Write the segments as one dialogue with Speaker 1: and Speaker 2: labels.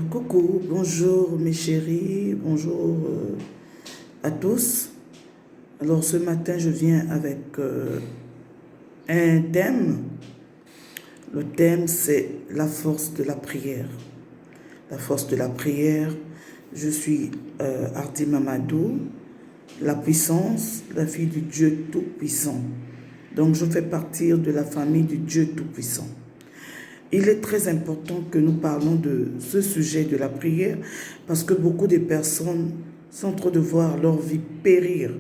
Speaker 1: Coucou, bonjour mes chéris, bonjour à tous. Alors ce matin, je viens avec un thème. Le thème, c'est la force de la prière. La force de la prière. Je suis Hardy Mamadou, la puissance, la fille du Dieu Tout-Puissant. Donc je fais partie de la famille du Dieu Tout-Puissant. Il est très important que nous parlons de ce sujet de la prière parce que beaucoup de personnes sont en train de voir leur vie périr.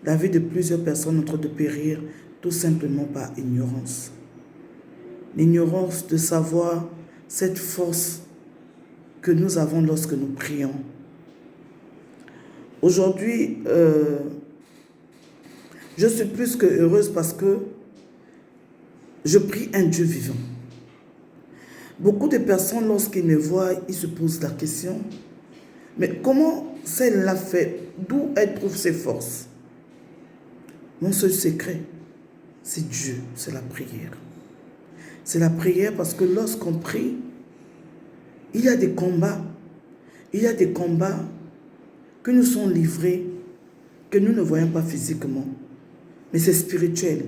Speaker 1: La vie de plusieurs personnes est en train de périr tout simplement par ignorance. L'ignorance de savoir cette force que nous avons lorsque nous prions. Aujourd'hui, je suis plus que heureuse parce que je prie un Dieu vivant. Beaucoup de personnes, lorsqu'ils me voient, ils se posent la question, mais comment celle-là fait? D'où elle trouve ses forces? Mon seul secret, c'est Dieu, c'est la prière. C'est la prière parce que lorsqu'on prie, il y a des combats. Il y a des combats que nous sommes livrés, que nous ne voyons pas physiquement, mais c'est spirituel.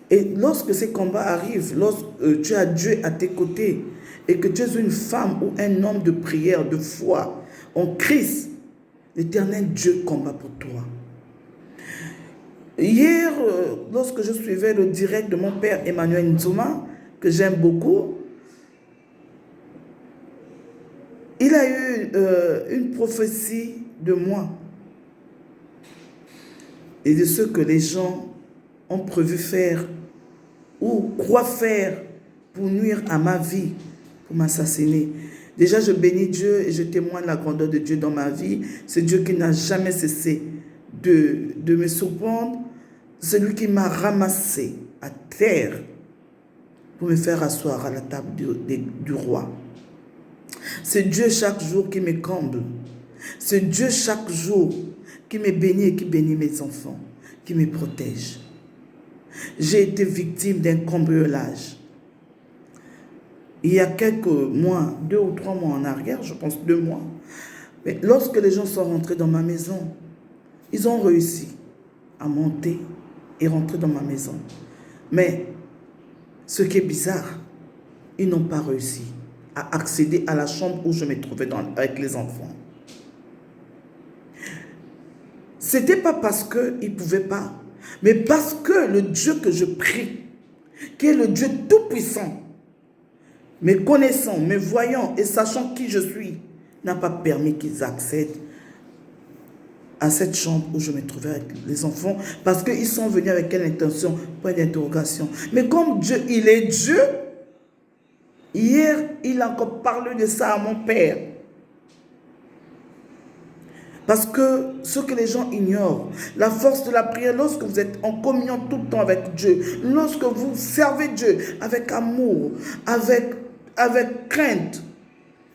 Speaker 1: Et lorsque ces combats arrivent, lorsque tu as Dieu à tes côtés et que tu es une femme ou un homme de prière, de foi, en Christ, l'Éternel Dieu combat pour toi. Hier, lorsque je suivais le direct de mon père Emmanuel Nzoma, que j'aime beaucoup, il a eu une prophétie de moi et de ce que les gens ont prévu faire ou croient faire pour nuire à ma vie, pour m'assassiner. Déjà, je bénis Dieu et je témoigne la grandeur de Dieu dans ma vie. C'est Dieu qui n'a jamais cessé de me surprendre. C'est lui qui m'a ramassé à terre pour me faire asseoir à la table du roi. C'est Dieu chaque jour qui me comble. C'est Dieu chaque jour qui me bénit et qui bénit mes enfants, qui me protège. J'ai été victime d'un cambriolage. Il y a quelques mois, 2 ou 3 mois en arrière, je pense 2 mois, mais lorsque les gens sont rentrés dans ma maison, ils ont réussi à monter et rentrer dans ma maison. Mais ce qui est bizarre, ils n'ont pas réussi à accéder à la chambre où je me trouvais avec les enfants. Ce n'était pas parce qu'ils ne pouvaient pas, mais parce que le Dieu que je prie, qui est le Dieu tout-puissant, me connaissant, me voyant et sachant qui je suis, n'a pas permis qu'ils accèdent à cette chambre où je me trouvais avec les enfants, parce qu'ils sont venus avec quelle intention? Point d'interrogation. Mais comme Dieu, il est Dieu, hier, il a encore parlé de ça à mon père. Parce que ce que les gens ignorent, la force de la prière, lorsque vous êtes en communion tout le temps avec Dieu, lorsque vous servez Dieu avec amour, avec crainte,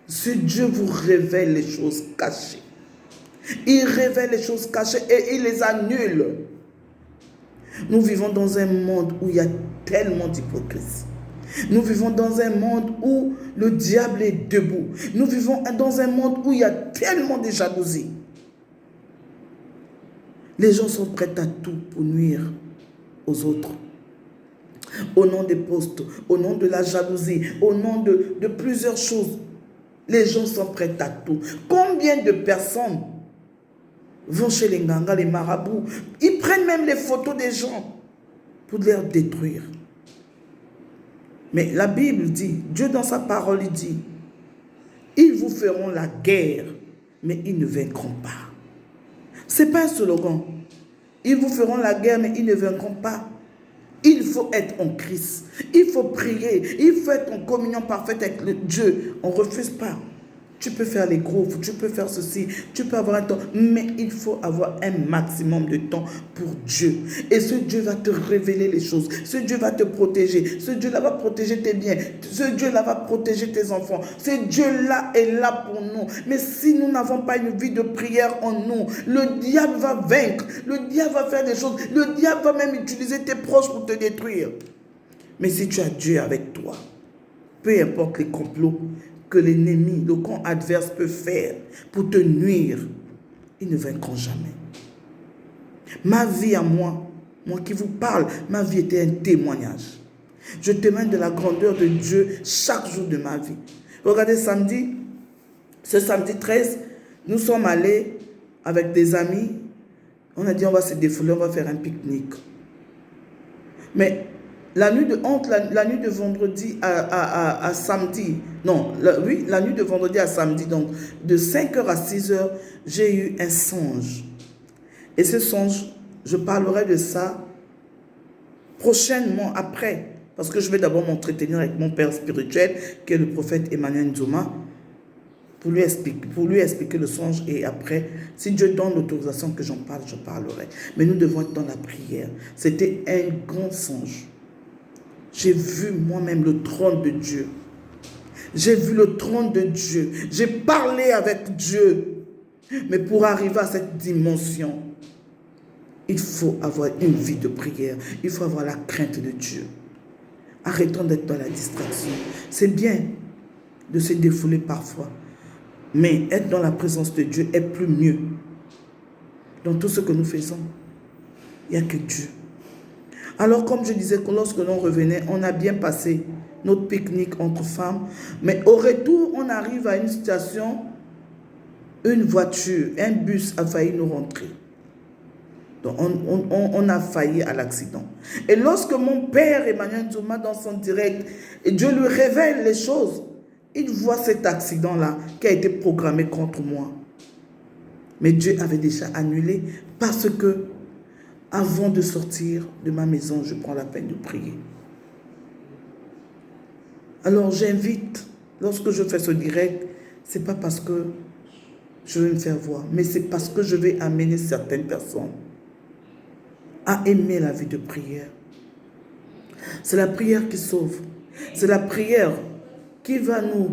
Speaker 1: ce Dieu vous révèle les choses cachées. Il révèle les choses cachées et il les annule. Nous vivons dans un monde où il y a tellement d'hypocrisie. Nous vivons dans un monde où le diable est debout. Nous vivons dans un monde où il y a tellement de jalousie. Les gens sont prêts à tout pour nuire aux autres. Au nom des postes, au nom de la jalousie, au nom de plusieurs choses. Les gens sont prêts à tout. Combien de personnes vont chez les Nganga, les marabouts? Ils prennent même les photos des gens pour les détruire. Mais la Bible dit, Dieu dans sa parole, il dit, ils vous feront la guerre, mais ils ne vaincront pas. Ce n'est pas un slogan. Ils vous feront la guerre, mais ils ne vaincront pas. Il faut être en Christ. Il faut prier. Il faut être en communion parfaite avec le Dieu. On ne refuse pas. Tu peux faire les groupes, tu peux faire ceci, tu peux avoir un temps, mais il faut avoir un maximum de temps pour Dieu. Et ce Dieu va te révéler les choses. Ce Dieu va te protéger. Ce Dieu-là va protéger tes biens. Ce Dieu-là va protéger tes enfants. Ce Dieu-là est là pour nous. Mais si nous n'avons pas une vie de prière en nous, le diable va vaincre. Le diable va faire des choses. Le diable va même utiliser tes proches pour te détruire. Mais si tu as Dieu avec toi, peu importe les complots que l'ennemi, le camp adverse peut faire pour te nuire, ils ne vaincront jamais. Ma vie à moi qui vous parle, ma vie était un témoignage. Je témoigne de la grandeur de Dieu chaque jour de ma vie. Regardez ce samedi 13, nous sommes allés avec des amis. On a dit on va se défouler, on va faire un pique-nique. Mais la nuit de vendredi à samedi, la nuit de vendredi à samedi, donc de 5h à 6h, j'ai eu un songe. Et ce songe, je parlerai de ça prochainement après, parce que je vais d'abord m'entretenir avec mon père spirituel, qui est le prophète Emmanuel Nzoma, pour lui expliquer le songe, et après, si Dieu donne l'autorisation que j'en parle, je parlerai. Mais nous devons être dans la prière. C'était un grand songe. J'ai vu moi-même le trône de Dieu. J'ai vu le trône de Dieu. J'ai parlé avec Dieu. Mais pour arriver à cette dimension, il faut avoir une vie de prière. Il faut avoir la crainte de Dieu. Arrêtons d'être dans la distraction. C'est bien de se défouler parfois. Mais être dans la présence de Dieu est plus mieux. Dans tout ce que nous faisons, il n'y a que Dieu. Alors, comme je disais, lorsque l'on revenait, on a bien passé notre pique-nique entre femmes. Mais au retour, on arrive à une station, une voiture, un bus a failli nous rentrer. Donc, on a failli à l'accident. Et lorsque mon père Emmanuel Nzoma, dans son direct, et Dieu lui révèle les choses, il voit cet accident-là qui a été programmé contre moi. Mais Dieu avait déjà annulé parce que, avant de sortir de ma maison, je prends la peine de prier. Alors j'invite, lorsque je fais ce direct, ce n'est pas parce que je veux me faire voir, mais c'est parce que je vais amener certaines personnes à aimer la vie de prière. C'est la prière qui sauve. C'est la prière qui va nous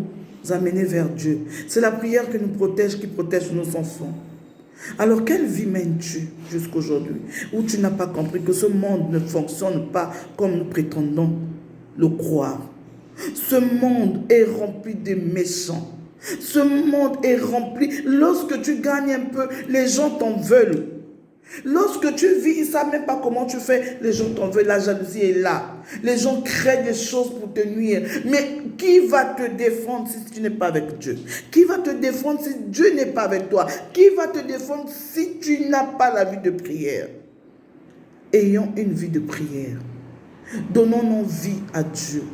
Speaker 1: amener vers Dieu. C'est la prière qui nous protège, qui protège nos enfants. Alors, quelle vie mènes-tu jusqu'aujourd'hui où tu n'as pas compris que ce monde ne fonctionne pas comme nous prétendons le croire? Ce monde est rempli de méchants. Ce monde est rempli. Lorsque tu gagnes un peu, les gens t'en veulent. Lorsque tu vis, ils ne savent même pas comment tu fais, les gens t'en veulent, la jalousie est là. Les gens créent des choses pour te nuire. Mais qui va te défendre si tu n'es pas avec Dieu? Qui va te défendre si Dieu n'est pas avec toi? Qui va te défendre si tu n'as pas la vie de prière? Ayons une vie de prière. Donnons nos vies à Dieu.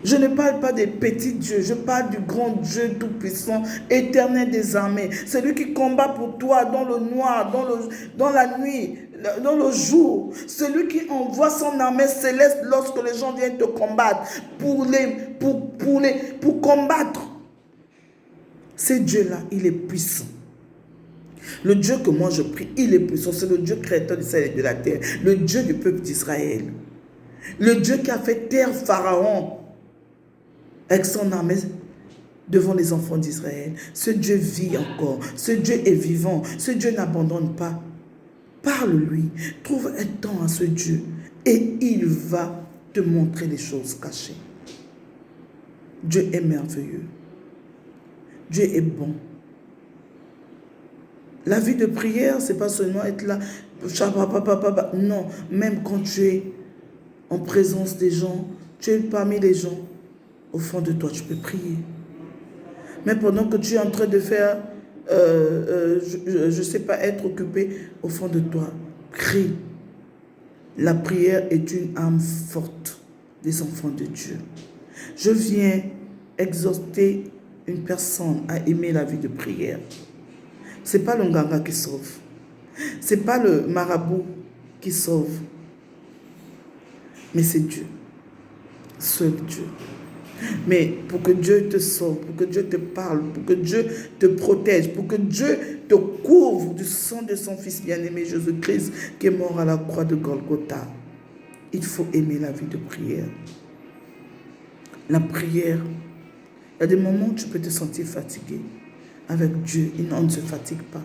Speaker 1: Je ne parle pas des petits dieux, je parle du grand Dieu tout-puissant, éternel des armées. Celui qui combat pour toi dans le noir, dans la nuit, dans le jour. Celui qui envoie son armée céleste lorsque les gens viennent te combattre, pour combattre. Ce Dieu-là, il est puissant. Le Dieu que moi je prie, il est puissant. C'est le Dieu créateur du ciel et de la terre. Le Dieu du peuple d'Israël. Le Dieu qui a fait taire Pharaon avec son armée devant les enfants d'Israël. Ce Dieu vit encore. Ce Dieu est vivant. Ce Dieu n'abandonne pas. Parle-lui. Trouve un temps à ce Dieu. Et il va te montrer les choses cachées. Dieu est merveilleux. Dieu est bon. La vie de prière, ce n'est pas seulement être là. Non, même quand tu es en présence des gens, tu es parmi les gens, au fond de toi, tu peux prier. Mais pendant que tu es en train de faire, je ne sais pas, être occupé, au fond de toi, prie. La prière est une arme forte des enfants de Dieu. Je viens exhorter une personne à aimer la vie de prière. Ce n'est pas le nganga qui sauve. Ce n'est pas le marabout qui sauve. Mais c'est Dieu. Seul Dieu. Mais pour que Dieu te sauve, pour que Dieu te parle, pour que Dieu te protège, pour que Dieu te couvre du sang de son Fils bien-aimé Jésus-Christ qui est mort à la croix de Golgotha, il faut aimer la vie de prière. La prière, il y a des moments où tu peux te sentir fatigué. Avec Dieu, on ne se fatigue pas.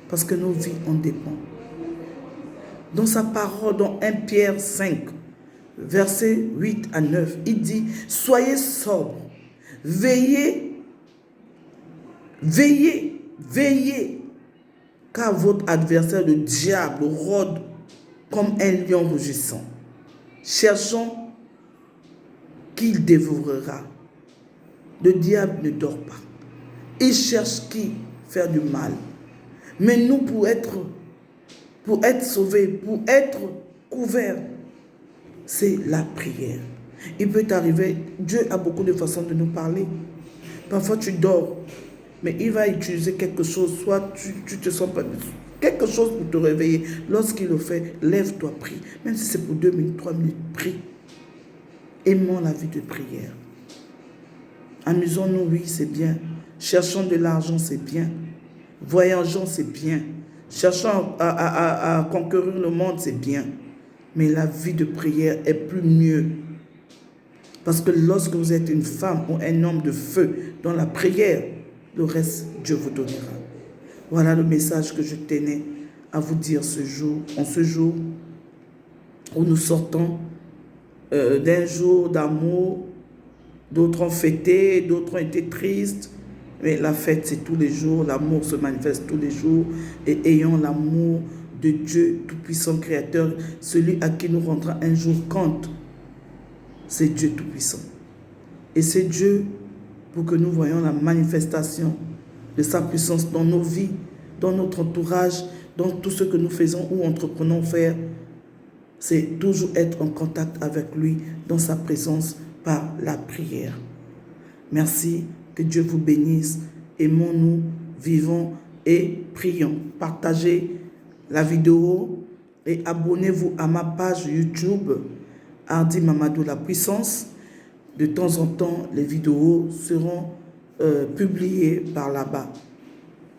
Speaker 1: Parce que nos vies en dépendent. Dans sa parole, dans 1 Pierre 5, versets 8 à 9, il dit, soyez sobres, veillez, veillez, veillez, car votre adversaire, le diable, rôde comme un lion rugissant, cherchant qui il dévorera. Le diable ne dort pas. Il cherche qui faire du mal. Mais nous, pour être sauvés, pour être couverts, c'est la prière. Il peut t'arriver, Dieu a beaucoup de façons de nous parler. Parfois tu dors, mais il va utiliser quelque chose, soit tu te sens pas, quelque chose pour te réveiller. Lorsqu'il le fait, lève-toi, prie. Même si c'est pour 2 minutes, 3 minutes, prie. Aimons la vie de prière. Amusons-nous, oui, c'est bien. Cherchons de l'argent, c'est bien. Voyageons, c'est bien. Cherchons à conquérir le monde, c'est bien. Mais la vie de prière est plus mieux. Parce que lorsque vous êtes une femme ou un homme de feu dans la prière, le reste, Dieu vous donnera. Voilà le message que je tenais à vous dire ce jour, en ce jour où nous sortons d'un jour d'amour. D'autres ont fêté, d'autres ont été tristes. Mais la fête, c'est tous les jours. L'amour se manifeste tous les jours. Et ayons l'amour de Dieu, Tout-Puissant Créateur, celui à qui nous rendra un jour compte. C'est Dieu Tout-Puissant. Et c'est Dieu pour que nous voyions la manifestation de sa puissance dans nos vies, dans notre entourage, dans tout ce que nous faisons ou entreprenons faire. C'est toujours être en contact avec lui, dans sa présence, par la prière. Merci, que Dieu vous bénisse. Aimons-nous, vivons et prions. Partagez la vidéo et abonnez-vous à ma page YouTube, Hardy Mamadou La Puissance. De temps en temps, les vidéos seront publiées par là-bas.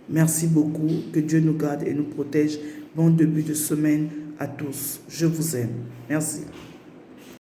Speaker 1: Merci beaucoup, que Dieu nous garde et nous protège. Bon début de semaine à tous. Je vous aime. Merci.